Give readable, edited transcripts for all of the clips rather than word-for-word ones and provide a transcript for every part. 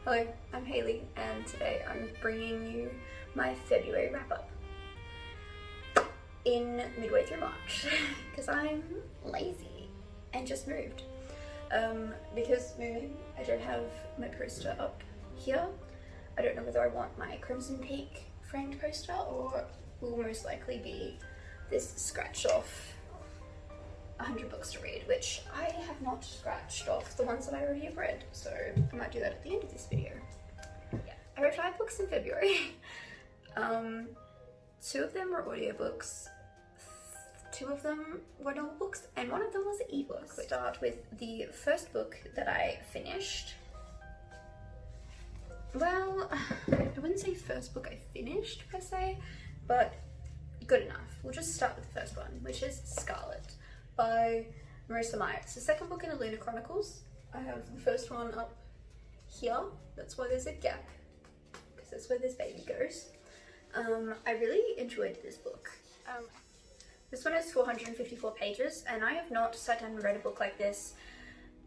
Hello, I'm Hayley, and today I'm bringing you my February wrap-up in midway through March, because I'm lazy and just moved. Because moving, I don't have my poster up here. I don't know whether I want my Crimson Peak framed poster or will most likely be this scratch off 100 books to read, which I have not scratched off the ones that I already have read, so I might do that at the end of this video. Yeah. I read 5 books in February. 2 of them were audiobooks, 2 of them were novel books, and 1 of them was an ebook. Let's start with the first book that I finished. Well, I wouldn't say first book I finished per se, but good enough. We'll just start with the first one, which is Scarlet by Marissa Meyer. It's the second book in the Luna Chronicles. I have the first one up here. That's why there's a gap, because that's where this baby goes. I really enjoyed this book. This one is 454 pages, and I have not sat down and read a book like this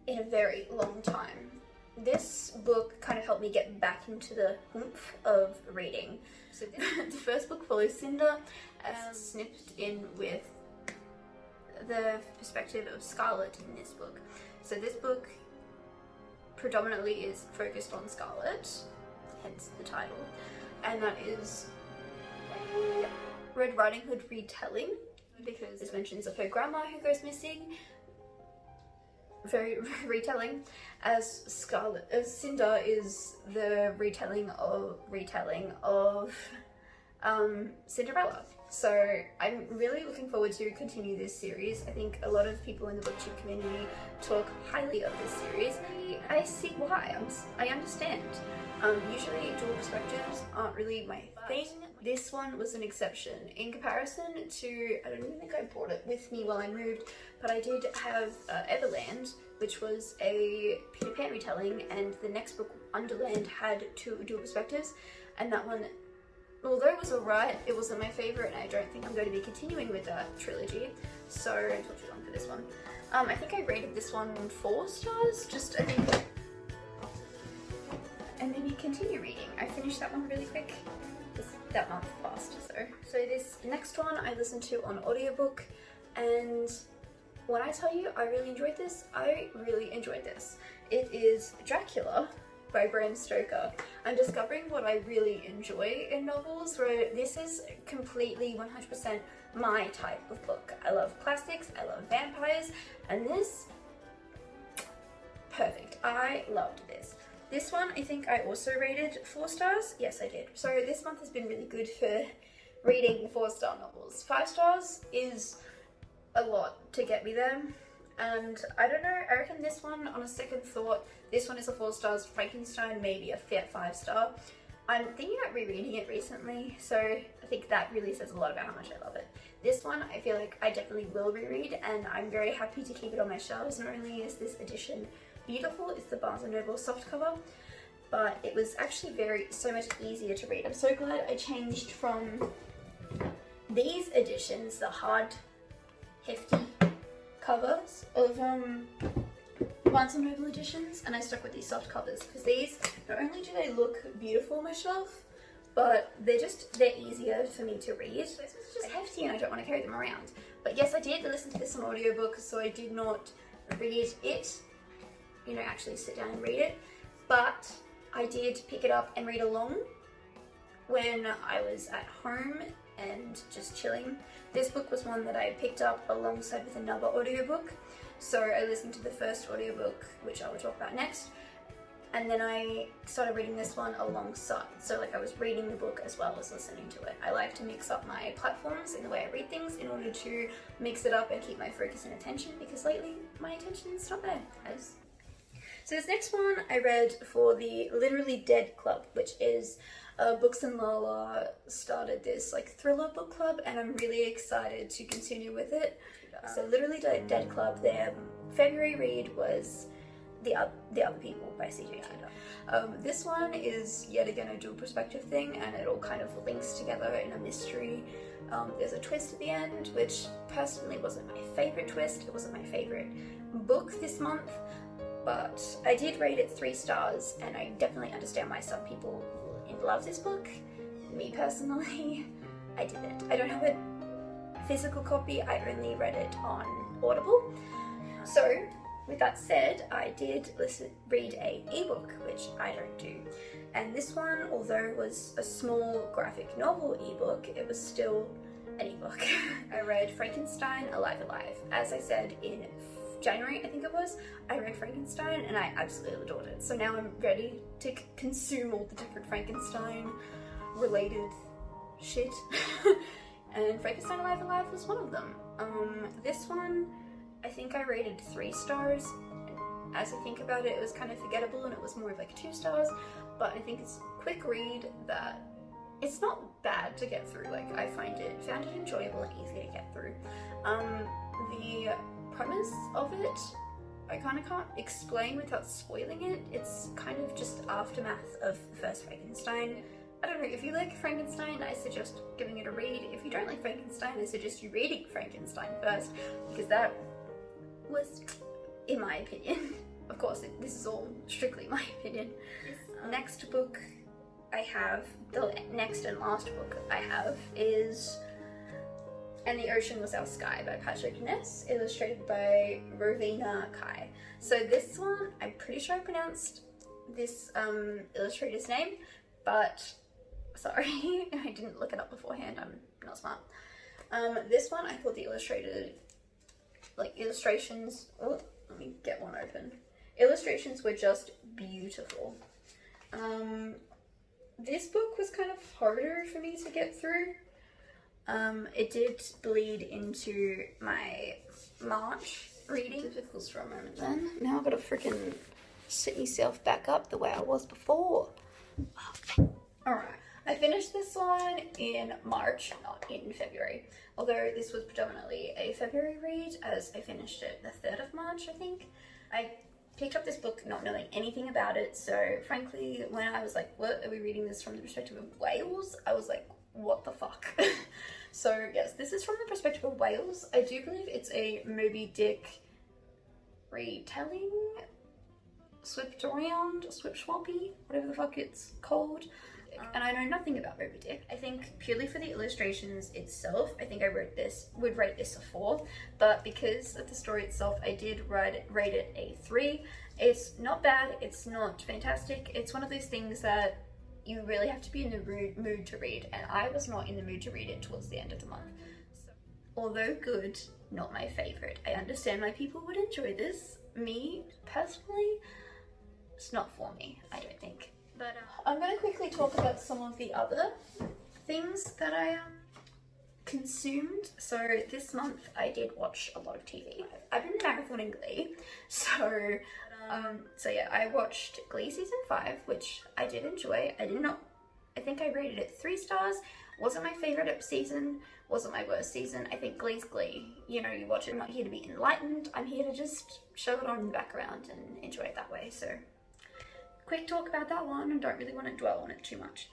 in a very long time. This book kind of helped me get back into the oomph of reading. So the first book follows Cinder, snipped in with the perspective of Scarlet in this book. So this book predominantly is focused on Scarlet, hence the title, and that is a Red Riding Hood retelling, because there's mentions of her grandma who goes missing. Very retelling, as Cinder is the retelling of Cinderella. So I'm really looking forward to continue this series. I think a lot of people in the booktube community talk highly of this series. I see why. I understand. Usually dual perspectives aren't really my thing. This one was an exception. In comparison to, I don't even think I brought it with me while I moved, but I did have Everland, which was a Peter Pan retelling, and the next book, Underland, had 2 dual perspectives, and that one, although it was alright, it wasn't my favourite, and I don't think I'm going to be continuing with that trilogy, so I took too long for this one. I think I rated this one 4 stars, just I think, and maybe continue reading. I finished that one really quick, that month fast, so this next one I listened to on audiobook, and when I tell you I really enjoyed this, I really enjoyed this. It is Dracula by Bram Stoker. I'm discovering what I really enjoy in novels, where this is completely 100% my type of book. I love classics, I love vampires, and this, perfect. I loved this. This one, I think I also rated 4 stars. Yes, I did. So this month has been really good for reading 4-star novels. 5 stars is a lot to get me there. And I don't know, I reckon this one, on a second thought, this one is a 4 stars. Frankenstein, maybe a 5 star. I'm thinking about rereading it recently, so I think that really says a lot about how much I love it. This one, I feel like I definitely will reread, and I'm very happy to keep it on my shelves. Not only is this edition beautiful, it's the Barnes & Noble softcover, but it was actually so much easier to read. I'm so glad I changed from these editions, the hard, hefty covers of Barnes & Noble editions, and I stuck with these soft covers, because these, not only do they look beautiful on my shelf, but they're easier for me to read. This was just hefty and I don't want to carry them around. But yes, I did listen to this on audiobook, so I did not read it, actually sit down and read it, but I did pick it up and read along when I was at home and just chilling. This book was one that I picked up alongside with another audiobook, so I listened to the first audiobook, which I will talk about next, and then I started reading this one alongside, so I was reading the book as well as listening to it. I like to mix up my platforms in the way I read things in order to mix it up and keep my focus and attention, because lately my attention is not there. So this next one I read for the Literally Dead Club, which is Books and Lala started this thriller book club, and I'm really excited to continue with it. So Literally Dead Club, their February read was The Other People by C.J. Tudor. This one is yet again a dual perspective thing, and it all kind of links together in a mystery. There's a twist at the end, which personally wasn't my favorite twist. It wasn't my favorite book this month, but I did rate it 3 stars, and I definitely understand why some people love this book. Me personally, I didn't. I don't have a physical copy, I only read it on Audible. So, with that said, I did read a ebook, which I don't do. And this one, although it was a small graphic novel ebook, it was still an ebook. I read Frankenstein Alive Alive. As I said, in January, I think it was, I read Frankenstein and I absolutely adored it. So now I'm ready to consume all the different Frankenstein related shit. And Frankenstein Alive Alive was one of them. This one, I think I rated 3 stars. As I think about it, it was kind of forgettable and it was more of like 2 stars, but I think it's a quick read that it's not bad to get through. Like, I found it enjoyable and easy to get through. The premise of it, I kind of can't explain without spoiling it. It's kind of just aftermath of the first Frankenstein. I don't know, if you like Frankenstein, I suggest giving it a read. If you don't like Frankenstein, I suggest you reading Frankenstein first, because that was, in my opinion, of course, this is all strictly my opinion. Next book I have, the next and last book I have is And the Ocean Was Our Sky by Patrick Ness, illustrated by Rovina Kai. So this one, I'm pretty sure I pronounced this illustrator's name, but sorry, I didn't look it up beforehand, I'm not smart. This one, I thought the illustrations, oh, let me get one open. Illustrations were just beautiful. This book was kind of harder for me to get through. It did bleed into my March reading. Difficult for a moment then. Now I've got to freaking sit myself back up the way I was before. Alright. I finished this one in March, not in February. Although this was predominantly a February read, as I finished it the 3rd of March, I think. I picked up this book not knowing anything about it, so frankly, when I was like, what, are we reading this from the perspective of Wales? I was like, what the fuck? So yes, this is from the perspective of Wales. I do believe it's a Moby Dick retelling, Swipswappy, whatever the fuck it's called. And I know nothing about Moby Dick. I think purely for the illustrations itself, I think I would rate this a 4, but because of the story itself, I did rate it a 3. It's not bad, it's not fantastic, it's one of those things that you really have to be in the mood to read, and I was not in the mood to read it towards the end of the month. So, although good, not my favourite. I understand why people would enjoy this. Me, personally, it's not for me, I don't think. But I'm going to quickly talk about some of the other things that I consumed. So this month I did watch a lot of TV. I've been marathoning Glee, so yeah, I watched Glee season 5, which I did enjoy. I think I rated it 3 stars. Wasn't my favourite season, wasn't my worst season. I think Glee's Glee. You know, you watch it, I'm not here to be enlightened, I'm here to just shove it on in the background and enjoy it that way, so quick talk about that one. I don't really want to dwell on it too much.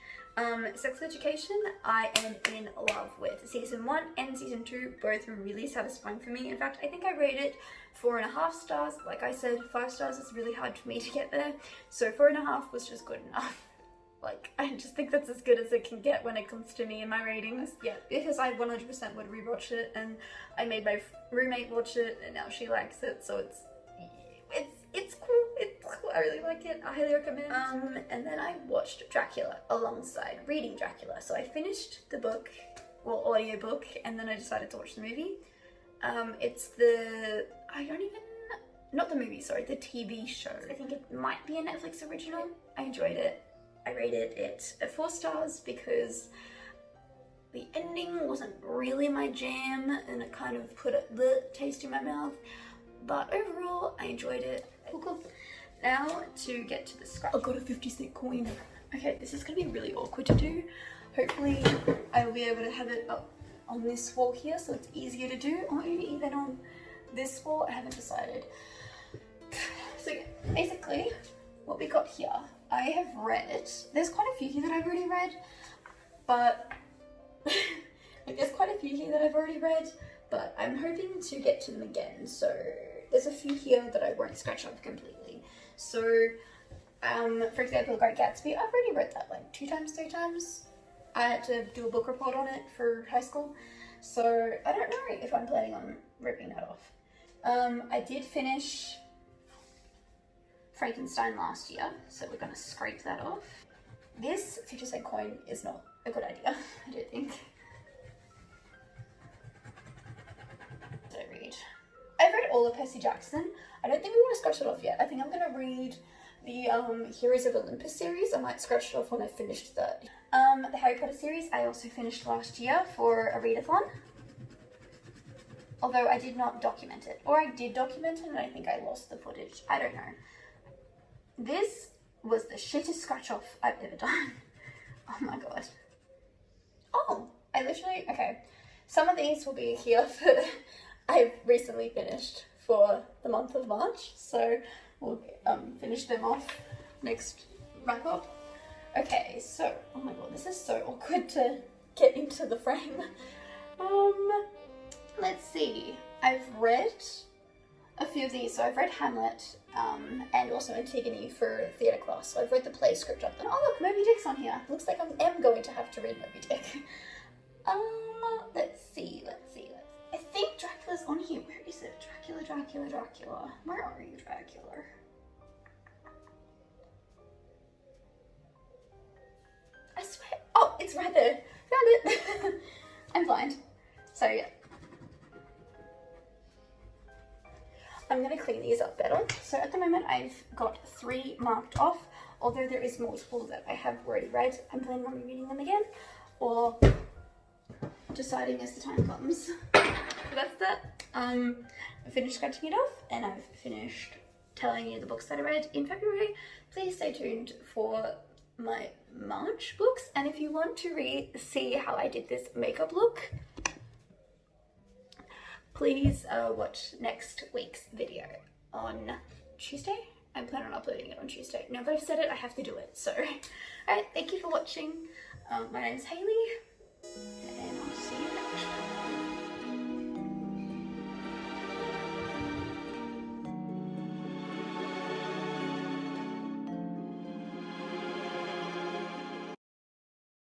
Sex Education, I am in love with. Season 1 and Season 2 both were really satisfying for me. In fact, I think I rated 4.5 stars. Like I said, 5 stars is really hard for me to get there, so 4.5 was just good enough. Like, I just think that's as good as it can get when it comes to me and my ratings. Yeah, because I 100% would rewatch it, and I made my roommate watch it, and now she likes it, so it's cool. It's cool. I really like it. I highly recommend. And then I watched Dracula alongside reading Dracula. So I finished the book, well, audiobook, and then I decided to watch the movie. It's the not the movie, sorry, the TV show. I think it might be a Netflix original. I enjoyed it. I rated it 4 stars because the ending wasn't really my jam, and it kind of put the taste in my mouth. But overall, I enjoyed it. Cool. Now, to get to the scratch. I got a 50-cent coin. Okay, this is going to be really awkward to do. Hopefully, I will be able to have it up on this wall here, so it's easier to do. Or maybe even on this wall, I haven't decided. So, basically, what we got here, I have read. There's quite a few here that I've already read, but but I'm hoping to get to them again, so there's a few here that I won't scratch up completely. So, for example, Great Gatsby, I've already read that like 2 times, 3 times. I had to do a book report on it for high school, so I don't know if I'm planning on ripping that off. I did finish Frankenstein last year, so we're going to scrape that off. This 50-cent coin is not a good idea, I don't think. Did I read? I've read all of Percy Jackson. I don't think we want to scratch it off yet. I think I'm going to read the Heroes of Olympus series. I might scratch it off when I finished that. The Harry Potter series I also finished last year for a readathon. Although I did not document it. Or I did document it and I think I lost the footage. I don't know. This was the shittest scratch off I've ever done. Oh my god. Oh, I literally, okay. Some of these will be here for, I've recently finished for the month of March. So we'll finish them off next wrap up. Okay, so, oh my god, this is so awkward to get into the frame. Let's see. I've read a few of these. So I've read Hamlet and also Antigone for theatre class. So I've read the play script of them. Oh look, Moby Dick's on here. Looks like I am going to have to read Moby Dick. Let's see. I think Dracula's on here. Where is it? Dracula. Where are you, Dracula? I swear. Oh, it's right there. Found it. I'm blind. So yeah. I'm going to clean these up better. So at the moment I've got 3 marked off, although there is multiple that I have already read. I'm planning on rereading them again, or deciding as the time comes. So that's that. I finished scratching it off, and I've finished telling you the books that I read in February. Please stay tuned for my March books, and if you want to see how I did this makeup look, please watch next week's video on Tuesday. I plan on uploading it on Tuesday. Now that I've said it, I have to do it. So, alright, thank you for watching. My name's Hayley.